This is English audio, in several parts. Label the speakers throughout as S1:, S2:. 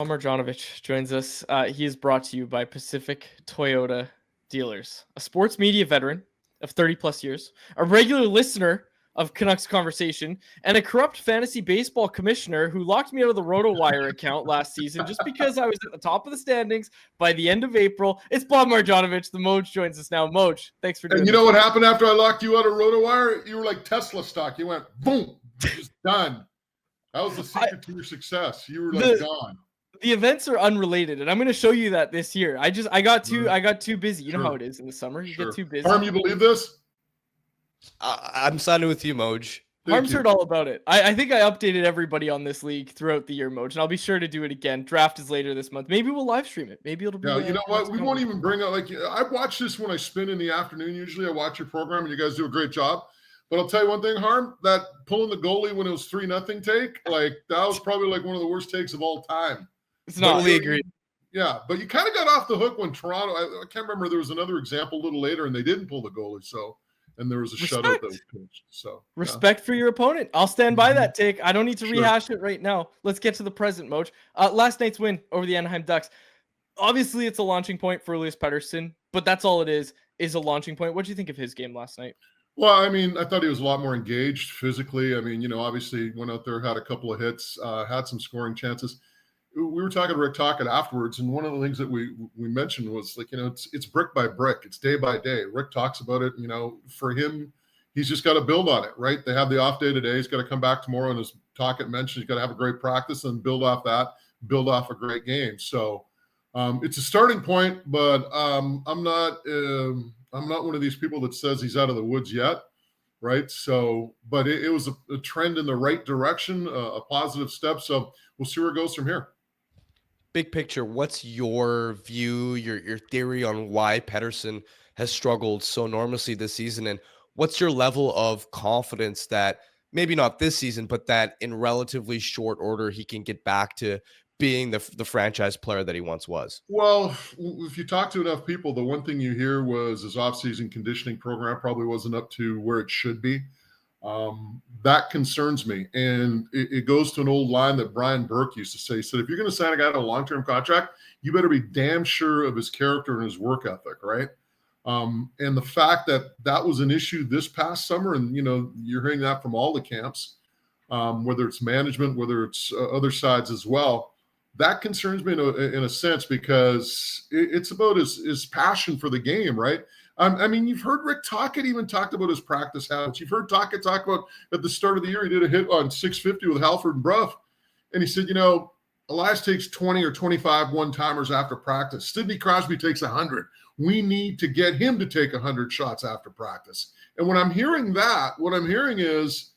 S1: Marjanovich joins us. He is brought to you by Pacific Toyota Dealers, a sports media veteran of 30 plus years, a regular listener of Canucks Conversation, and a corrupt fantasy baseball commissioner who locked me out of the RotoWire account last season just because I was at the top of the standings by the end of April. It's Bob Marjanovich. The Moj joins us now. Moj, thanks for doing
S2: And you
S1: this.
S2: know what happened after I locked you out of RotoWire? You were like Tesla stock. You went boom, just done. That was the secret to your success. You were like gone.
S1: The events are unrelated, and I'm going to show you that this year. I got too busy. You know how it is in the summer. You get too busy.
S2: Harm, you believe this?
S3: I'm siding with you, Moj.
S1: Harm's heard all about it. I think I updated everybody on this league throughout the year, Moj, and I'll be sure to do it again. Draft is later this month. Maybe we'll live stream it. Maybe it'll be.
S2: Yeah, you know what? We won't even bring up I watch this when I spin in the afternoon. Usually, I watch your program, and you guys do a great job. But I'll tell you one thing, Harm, that pulling the goalie when it was 3-0 take, that was probably one of the worst takes of all time.
S1: It's not.
S3: Totally agree.
S2: Yeah, but you kind of got off the hook when Toronto. I can't remember. There was another example a little later, and they didn't pull the goalie. And there was a shutout that was pitched. So
S1: respect for your opponent. I'll stand by that take. I don't need to rehash it right now. Let's get to the present, Moj. Last night's win over the Anaheim Ducks. Obviously, it's a launching point for Elias Pettersson, but that's all it is a launching point. What do you think of his game last night?
S2: Well, I mean, I thought he was a lot more engaged physically. I mean, obviously went out there, had a couple of hits, had some scoring chances. We were talking to Rick Tocchet afterwards, and one of the things that we mentioned was it's brick by brick, it's day by day. Rick talks about it. For him, he's just got to build on it, right? They have the off day today. He's got to come back tomorrow, and as Tocchet mentioned, he's got to have a great practice and build off that, build off a great game. So it's a starting point, but I'm not one of these people that says he's out of the woods yet, right? So, but it was a trend in the right direction, a positive step. So we'll see where it goes from here.
S3: Big picture, what's your view, your theory on why Pettersson has struggled so enormously this season? And what's your level of confidence that maybe not this season, but that in relatively short order, he can get back to being the franchise player that he once was?
S2: Well, if you talk to enough people, the one thing you hear was his offseason conditioning program probably wasn't up to where it should be. That concerns me. And it goes to an old line that Brian Burke used to say. He said, if you're going to sign a guy to a long-term contract, you better be damn sure of his character and his work ethic, right? And the fact that was an issue this past summer, and, you're hearing that from all the camps, whether it's management, whether it's other sides as well, that concerns me in a sense, because it's about his passion for the game, right? I mean, you've heard Rick Tocchet even talked about his practice habits. You've heard Tocchet talk about at the start of the year, he did a hit on 650 with Halford and Bruff. And he said, Elias takes 20 or 25 one-timers after practice. Sidney Crosby takes 100. We need to get him to take 100 shots after practice. And when I'm hearing that, what I'm hearing is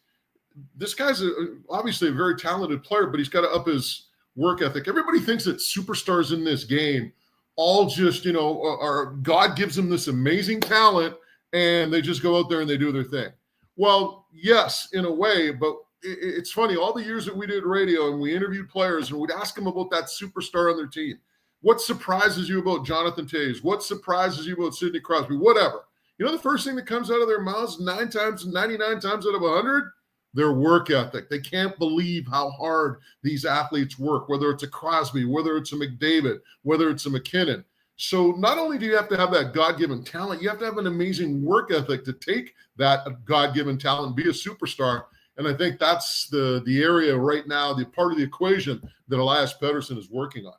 S2: this guy's obviously a very talented player, but he's got to up his work ethic. Everybody thinks that superstars in this game all just, are God gives them this amazing talent and they just go out there and they do their thing. Well, yes, in a way, but it's funny. All the years that we did radio and we interviewed players and we'd ask them about that superstar on their team. What surprises you about Jonathan Toews? What surprises you about Sidney Crosby? Whatever. The first thing that comes out of their mouths 99 times out of 100, their work ethic. They can't believe how hard these athletes work, whether it's a Crosby, whether it's a McDavid, whether it's a McKinnon. So not only do you have to have that God-given talent, you have to have an amazing work ethic to take that God-given talent and be a superstar. And I think that's the area right now, the part of the equation that Elias Pettersson is working on.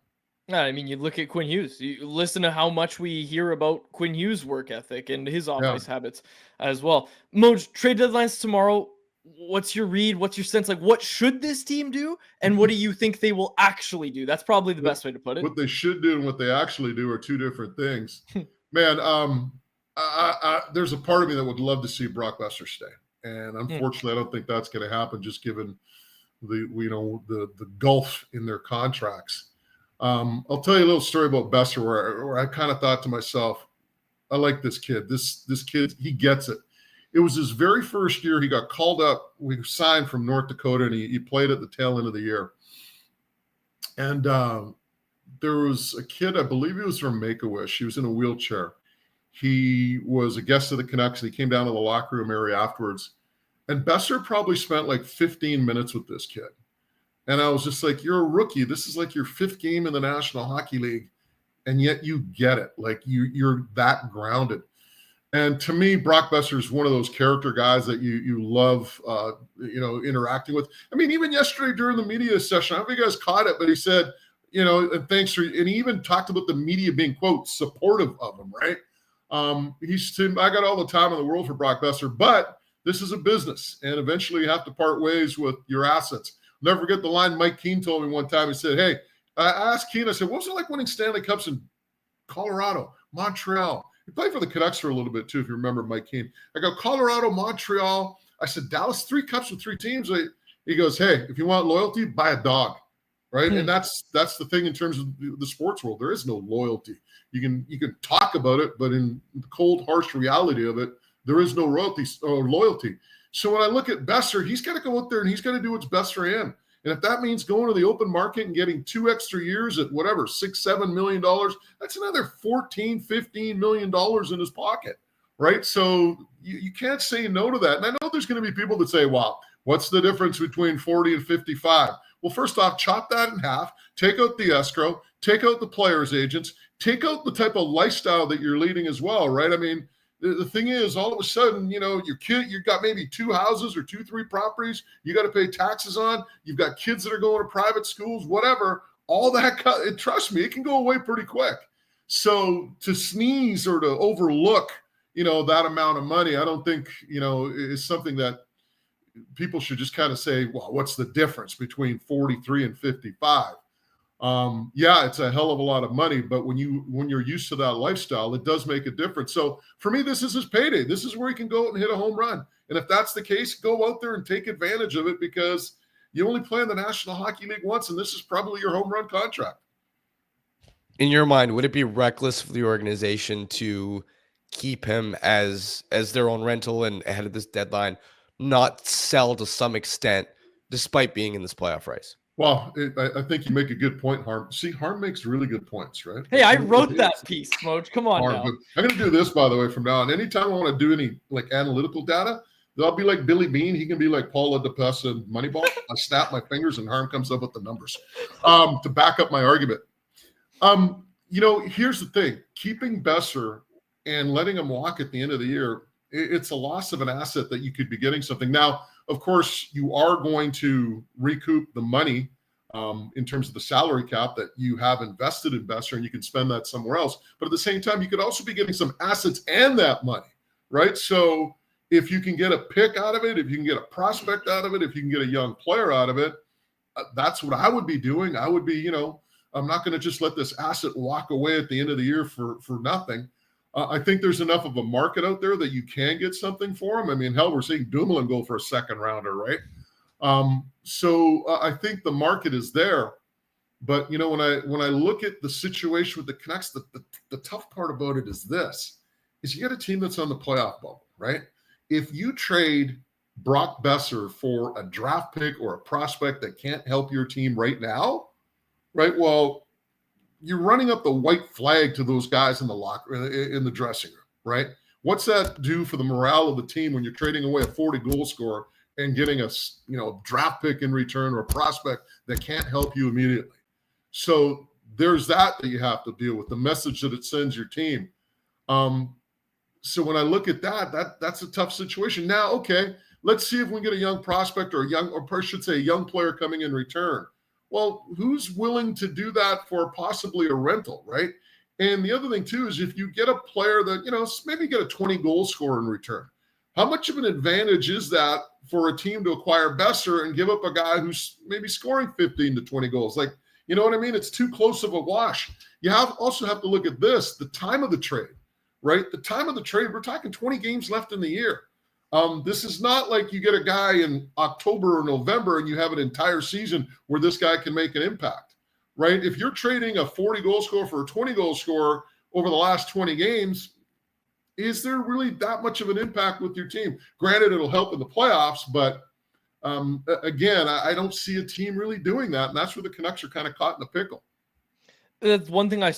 S1: I mean, you look at Quinn Hughes. You listen to how much we hear about Quinn Hughes' work ethic and his off-ice habits as well. Moj, trade deadline's tomorrow. What's your read? What's your sense? What should this team do? And what do you think they will actually do? That's probably the best way to put it.
S2: What they should do and what they actually do are two different things. Man, there's a part of me that would love to see Brock Boeser stay. And unfortunately, I don't think that's going to happen just given the gulf in their contracts. I'll tell you a little story about Boeser where I kind of thought to myself, I like this kid. This kid, he gets it. It was his very first year. He got called up. We signed from North Dakota, and he played at the tail end of the year. And there was a kid, I believe he was from Make-A-Wish. He was in a wheelchair. He was a guest of the Canucks, and he came down to the locker room area afterwards. And Boeser probably spent 15 minutes with this kid. And I was just like, you're a rookie. This is like your 5th game in the National Hockey League, and yet you get it. Like you're that grounded. And to me, Brock Boeser is one of those character guys that you love, interacting with. I mean, even yesterday during the media session, I don't know if you guys caught it, but he said, and thanks for, and he even talked about the media being, quote, supportive of him, right? He said, I got all the time in the world for Brock Boeser, but this is a business, and eventually you have to part ways with your assets. Never forget the line Mike Keane told me one time. He said, hey, I asked Keane, I said, what was it like winning Stanley Cups in Colorado, Montreal? He played for the Canucks for a little bit too, if you remember Mike Keane. I go, Colorado, Montreal. I said, Dallas, 3 cups with 3 teams. He goes, hey, if you want loyalty, buy a dog, right? And that's the thing in terms of the sports world. There is no loyalty. You can talk about it, but in the cold, harsh reality of it, there is no loyalty. So when I look at Boeser, he's got to go out there and he's got to do what's best for him. And if that means going to the open market and getting 2 extra years at whatever, $6-7 million, that's another $14-15 million in his pocket, right? So you can't say no to that. And I know there's going to be people that say, well, what's the difference between 40 and 55? Well, first off, chop that in half, take out the escrow, take out the players' agents, take out the type of lifestyle that you're leading as well, right? I mean, the thing is, all of a sudden, your kid, you've got maybe 2 houses or 2-3 properties you got to pay taxes on. You've got kids that are going to private schools, whatever. All that, trust me, it can go away pretty quick. So to sneeze or to overlook, that amount of money, I don't think, is something that people should just kind of say, well, what's the difference between 43 and 55? Yeah, it's a hell of a lot of money, but when you're used to that lifestyle, it does make a difference. So for me, this is his payday. This is where he can go out and hit a home run. And if that's the case, go out there and take advantage of it, because you only play in the National Hockey League once, and this is probably your home run contract.
S3: In your mind, would it be reckless for the organization to keep him as their own rental and ahead of this deadline, not sell to some extent, despite being in this playoff race?
S2: Well, I think you make a good point, Harm. See, Harm makes really good points, right?
S1: Hey, I wrote that piece, Moj. Come on
S2: Harm,
S1: now.
S2: I'm going to do this, by the way, from now on. Anytime I want to do any analytical data, I'll be like Billy Bean. He can be like Paula DePessa and Moneyball. I snap my fingers and Harm comes up with the numbers to back up my argument. Here's the thing. Keeping Boeser and letting him walk at the end of the year, it's a loss of an asset that you could be getting something. Now, of course, you are going to recoup the money in terms of the salary cap that you have invested in Boeser, and you can spend that somewhere else. But at the same time, you could also be getting some assets and that money, right? So if you can get a pick out of it, if you can get a prospect out of it, if you can get a young player out of it, that's what I would be doing. I would be, I'm not going to just let this asset walk away at the end of the year for nothing. I think there's enough of a market out there that you can get something for him. I mean, hell, we're seeing Dumoulin go for a 2nd rounder, right? So I think the market is there. But, when I look at the situation with the Canucks, the tough part about it is this, is you got a team that's on the playoff bubble, right? If you trade Brock Boeser for a draft pick or a prospect that can't help your team right now, right? Well, you're running up the white flag to those guys in the dressing room, right? What's that do for the morale of the team when you're trading away a 40 goal scorer and getting a draft pick in return or a prospect that can't help you immediately? So there's that you have to deal with, the message that it sends your team. So when I look at that's a tough situation. Now, okay, let's see if we can get a young prospect or a young player coming in return. Well, who's willing to do that for possibly a rental, right? And the other thing, too, is if you get a player that, maybe get a 20-goal scorer in return, how much of an advantage is that for a team to acquire Boeser and give up a guy who's maybe scoring 15 to 20 goals? Like, you know what I mean? It's too close of a wash. You also have to look at this, the time of the trade, right? The time of the trade, we're talking 20 games left in the year. This is not like you get a guy in October or November and you have an entire season where this guy can make an impact, right? If you're trading a 40-goal scorer for a 20-goal scorer over the last 20 games, is there really that much of an impact with your team? Granted, it'll help in the playoffs, but again, I don't see a team really doing that, and that's where the Canucks are kind of caught in a pickle.
S1: That's one thing I've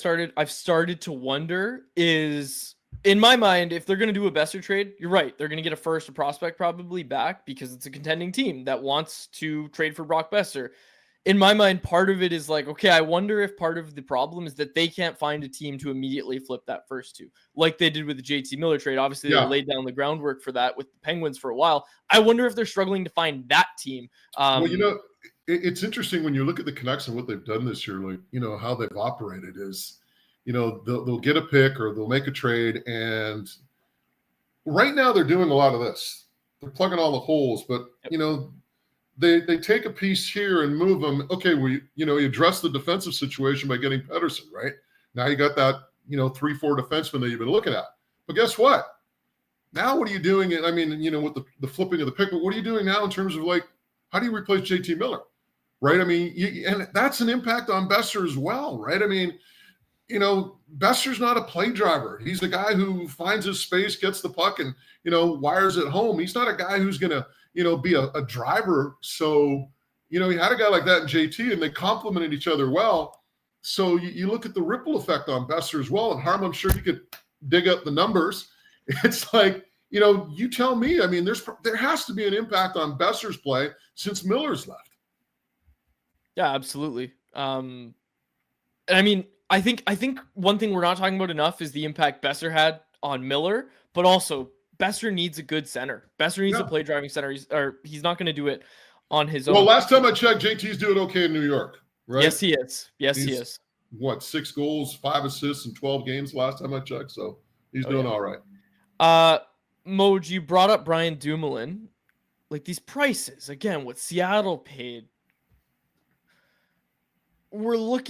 S1: started to wonder is, in my mind, if they're going to do a Boeser trade, you're right. They're going to get a first, a prospect probably back, because it's a contending team that wants to trade for Brock Boeser. in my mind, part of it is like, okay, I wonder if part of the problem is that they can't find a team to immediately flip that first two, like they did with the JT Miller trade. Obviously, they
S2: Yeah.
S1: laid down the groundwork for that with the Penguins for a while. I wonder if they're struggling to find that team.
S2: Well, it's interesting when you look at the Canucks and what they've done this year, like, how they've operated is, they'll get a pick or they'll make a trade. And right now they're doing a lot of this. They're plugging all the holes, but, they take a piece here and move them. Okay, you address the defensive situation by getting Pettersson, right? Now you got that, 3-4 defenseman that you've been looking at. But guess what? Now what are you doing? I mean, with the flipping of the pick, but what are you doing now in terms of like, how do you replace JT Miller, right? I mean, and that's an impact on Boeser as well, right? I mean, Boeser's not a play driver. He's the guy who finds his space, gets the puck, and, wires it home. He's not a guy who's going to, be a driver. So, you had a guy like that in JT, and they complemented each other well. So you look at the ripple effect on Boeser as well. And Harm, I'm sure you could dig up the numbers. It's like, you tell me. I mean, there has to be an impact on Boeser's play since Miller's left.
S1: Yeah, absolutely. And I mean, I think one thing we're not talking about enough is the impact Boeser had on Miller, but also Boeser needs a good center. Boeser needs a play driving center. He's not going to do it on his own.
S2: Well, last time I checked, JT's doing okay in New York, right?
S1: Yes, he is. He is.
S2: What, 6 goals, 5 assists in 12 games last time I checked, so he's doing all right.
S1: Moj, you brought up Brian Dumoulin. Like, these prices, again, what Seattle paid. What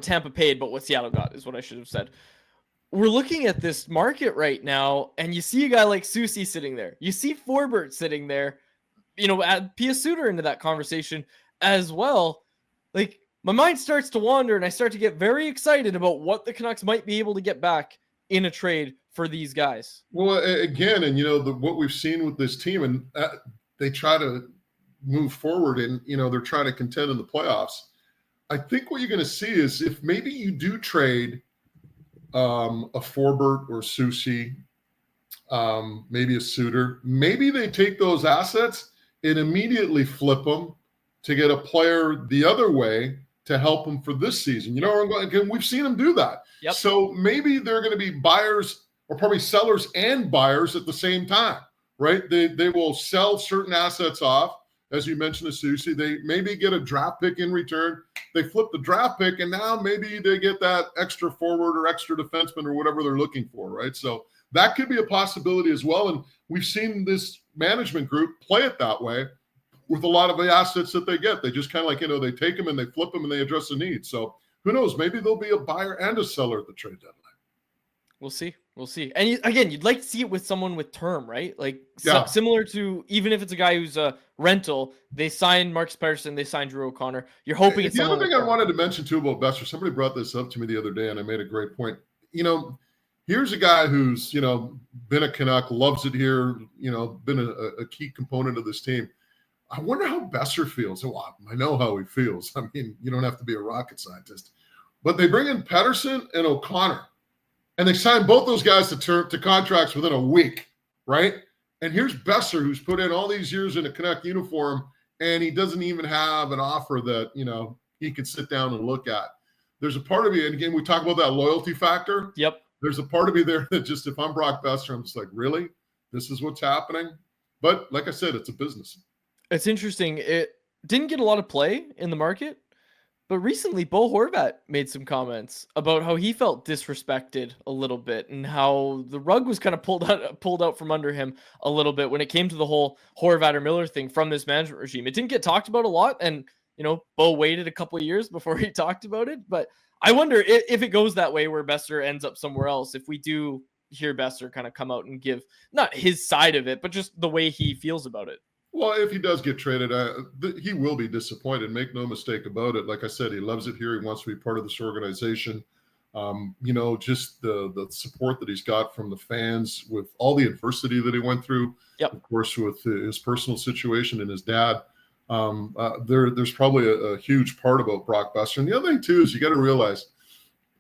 S1: Tampa paid, but what Seattle got is what I should have said. We're looking at this market right now, and you see a guy like Susie sitting there. You see Forbert sitting there. Add Pia Suter into that conversation as well. Like, my mind starts to wander, and I start to get very excited about what the Canucks might be able to get back in a trade for these guys.
S2: Well, again, and what we've seen with this team, and they try to move forward, and they're trying to contend in the playoffs. I think what you're going to see is if maybe you do trade a Forbert or Susie, maybe a Suter, maybe they take those assets and immediately flip them to get a player the other way to help them for this season. Again, we've seen them do that.
S1: Yep.
S2: So maybe they're going to be buyers, or probably sellers and buyers at the same time, right? They will sell certain assets off. As you mentioned, the Susie, they maybe get a draft pick in return. They flip the draft pick, and now maybe they get that extra forward or extra defenseman or whatever they're looking for, right? So that could be a possibility as well. And we've seen this management group play it that way with a lot of the assets that they get. They just kind of like, they take them and they flip them and they address the needs. So who knows? Maybe there'll be a buyer and a seller at the trade deadline.
S1: We'll see. And you'd like to see it with someone with term, right? Like similar to, even if it's a guy who's a rental, they signed Marcus Pettersson, they signed Drew O'Connor. You're hoping it's
S2: the other thing I wanted to mention too about Boeser. Somebody brought this up to me the other day, and I made a great point. Here's a guy who's been a Canuck, loves it here. Been a key component of this team. I wonder how Boeser feels. Well, I know how he feels. I mean, you don't have to be a rocket scientist, but they bring in Pettersson and O'Connor. And they signed both those guys to contracts within a week, right? And here's Boeser, who's put in all these years in a Canuck uniform, and he doesn't even have an offer that, he can sit down and look at. There's a part of me, and again, we talk about that loyalty factor.
S1: Yep.
S2: There's a part of me there that just, if I'm Brock Boeser, I'm just like, really? This is what's happening? But like I said, it's a business.
S1: It's interesting. It didn't get a lot of play in the market. But recently, Bo Horvat made some comments about how he felt disrespected a little bit and how the rug was kind of pulled out from under him a little bit when it came to the whole Horvat or Miller thing from this management regime. It didn't get talked about a lot, and Bo waited a couple of years before he talked about it. But I wonder if it goes that way where Boeser ends up somewhere else, if we do hear Boeser kind of come out and give not his side of it, but just the way he feels about it.
S2: Well, if he does get traded, he will be disappointed. Make no mistake about it. Like I said, he loves it here. He wants to be part of this organization. Just the support that he's got from the fans with all the adversity that he went through.
S1: Yep.
S2: Of course, with his personal situation and his dad. There's probably a huge part about Brock Boeser. And the other thing, too, is you got to realize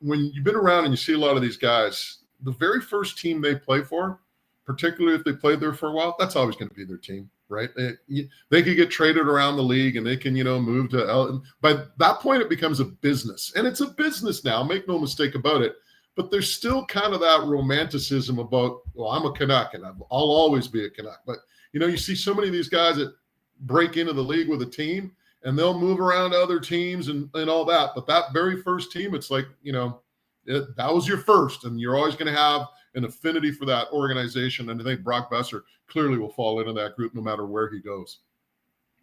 S2: when you've been around and you see a lot of these guys, the very first team they play for, particularly if they played there for a while, that's always going to be their team. right? They could get traded around the league and they can, move to by that point it becomes a business. And it's a business now, make no mistake about it. But there's still kind of that romanticism about, well, I'm a Canuck and I'll always be a Canuck. But, you see so many of these guys that break into the league with a team and they'll move around to other teams and all that. But that very first team, it's like, that was your first, and you're always going to have an affinity for that organization. And I think Brock Boeser clearly will fall into that group no matter where he goes.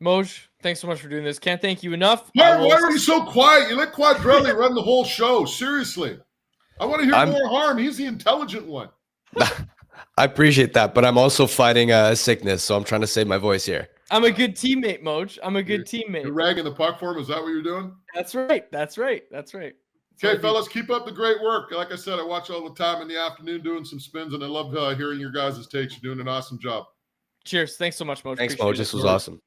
S1: Moj, thanks so much for doing this. Can't thank you enough.
S2: Why are you so quiet? You let Quadrelli run the whole show. Seriously. I want to hear more harm. He's the intelligent one.
S3: I appreciate that, but I'm also fighting a sickness, so I'm trying to save my voice here.
S1: I'm a good teammate, Moj. I'm a good teammate.
S2: You're ragging the puck for him? Is that what you're doing?
S1: That's right.
S2: Okay, fellas, keep up the great work. Like I said, I watch all the time in the afternoon doing some spins, and I love hearing your guys' takes. You're doing an awesome job.
S1: Cheers. Thanks so much, Moj.
S3: Thanks, Moj. This was awesome.